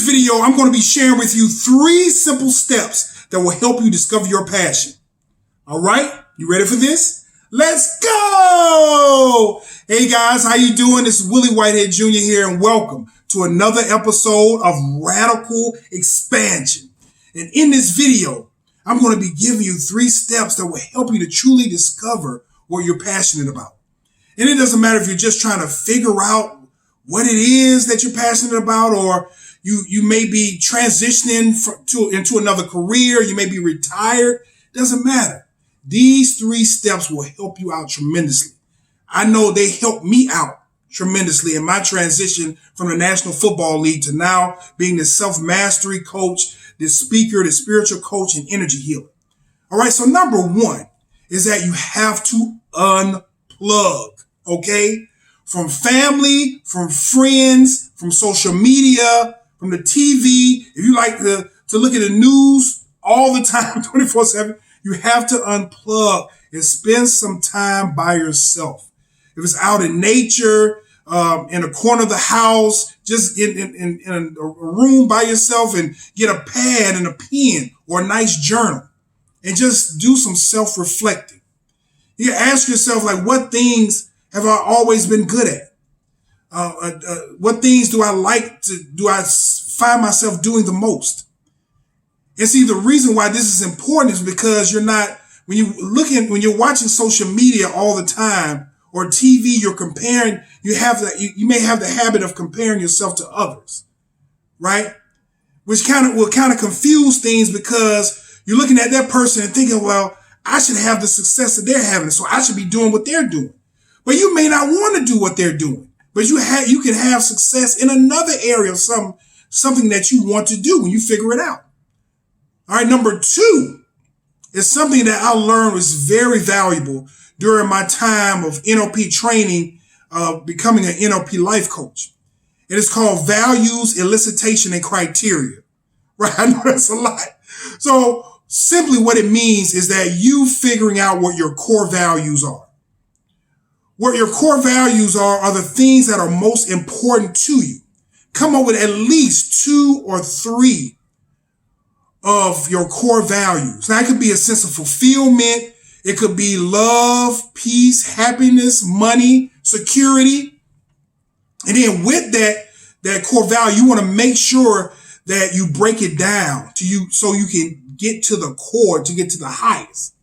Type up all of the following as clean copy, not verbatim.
video, I'm going to be sharing with you 3 simple steps that will help you discover your passion. All right, you ready for this? Let's go! Hey guys, how you doing? It's Willie Whitehead Jr. here, and welcome to another episode of Radical Expansion. And in this video, I'm going to be giving you 3 steps that will help you to truly discover what you're passionate about. And it doesn't matter if you're just trying to figure out what it is that you're passionate about, or you may be transitioning into another career, you may be retired. Doesn't matter. These 3 steps will help you out tremendously. I know they helped me out tremendously in my transition from the National Football League to now being the self-mastery coach, the speaker, the spiritual coach, and energy healer. All right, so number 1 is that you have to unplug, okay? From family, from friends, from social media, from the TV. If you like to look at the news all the time, 24/7, you have to unplug and spend some time by yourself. If it's out in nature, in a corner of the house, just in a room by yourself, and get a pad and a pen or a nice journal and just do some self-reflecting. You can ask yourself, like, what things have I always been good at? What things do I find myself doing the most? And see, the reason why this is important is because when you're watching social media all the time or TV, you're comparing, you may have the habit of comparing yourself to others, right? Which will kind of confuse things, because you're looking at that person and thinking, well, I should have the success that they're having, so I should be doing what they're doing. But you may not want to do what they're doing, but you can have success in another area of something that you want to do when you figure it out. All right, number 2 is something that I learned was very valuable during my time of NLP training, becoming an NLP life coach. It is called values, elicitation, and criteria. Right? I know that's a lot. So simply what it means is that you figuring out what your core values are. What your core values are the things that are most important to you. Come up with at least 2 or 3 of your core values. Now, it could be a sense of fulfillment. It could be love, peace, happiness, money, security. And then with that core value, you want to make sure that you break it down so you can get to the core, to get to the highest.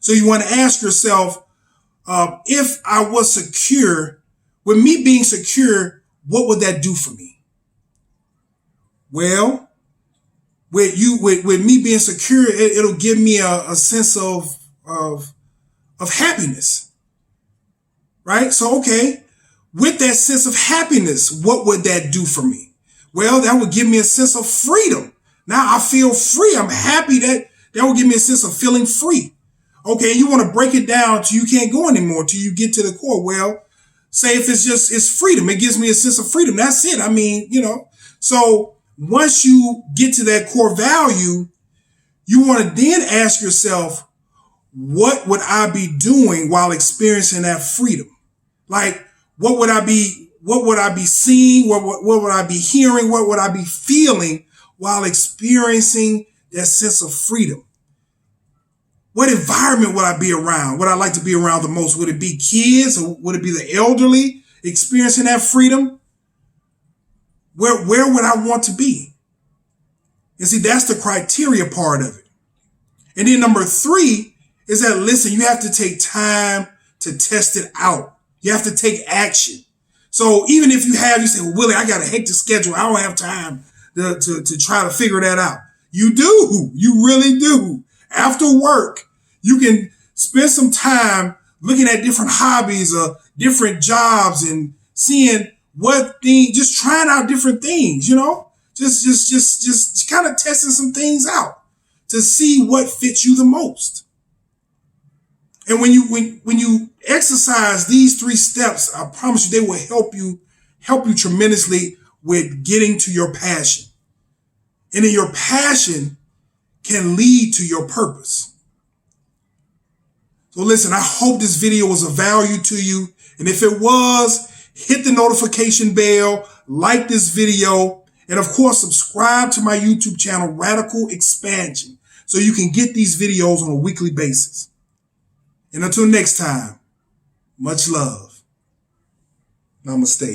So you want to ask yourself, if I was secure, with me being secure, what would that do for me? Well, with me being secure, it'll give me a sense of happiness, right? So, okay, with that sense of happiness, what would that do for me? Well, that would give me a sense of freedom. Now I feel free. I'm happy that will give me a sense of feeling free. Okay, you want to break it down till you can't go anymore, till you get to the core. Well, say if it's freedom, it gives me a sense of freedom. That's it. I mean, so once you get to that core value, you want to then ask yourself, what would I be doing while experiencing that freedom? Like, what would I be seeing? What would I be hearing? What would I be feeling while experiencing that sense of freedom? What environment would I be around? Would I like to be around the most? Would it be kids, or would it be the elderly experiencing that freedom? Where would I want to be? And see, that's the criteria part of it. And then number 3 is that, listen, you have to take time to test it out. You have to take action. So even if you say, well, Willie, I got a hectic schedule, I don't have time to try to figure that out. You do. You really do. After work, you can spend some time looking at different hobbies or different jobs and seeing just trying out different things, just kind of testing some things out to see what fits you the most. And when you exercise these 3 steps, I promise you they will help you tremendously with getting to your passion. And then your passion can lead to your purpose. So listen, I hope this video was of value to you. And if it was, hit the notification bell, like this video, And of course, subscribe to my YouTube channel, Radical Expansion, so you can get these videos on a weekly basis. And until next time, much love. Namaste.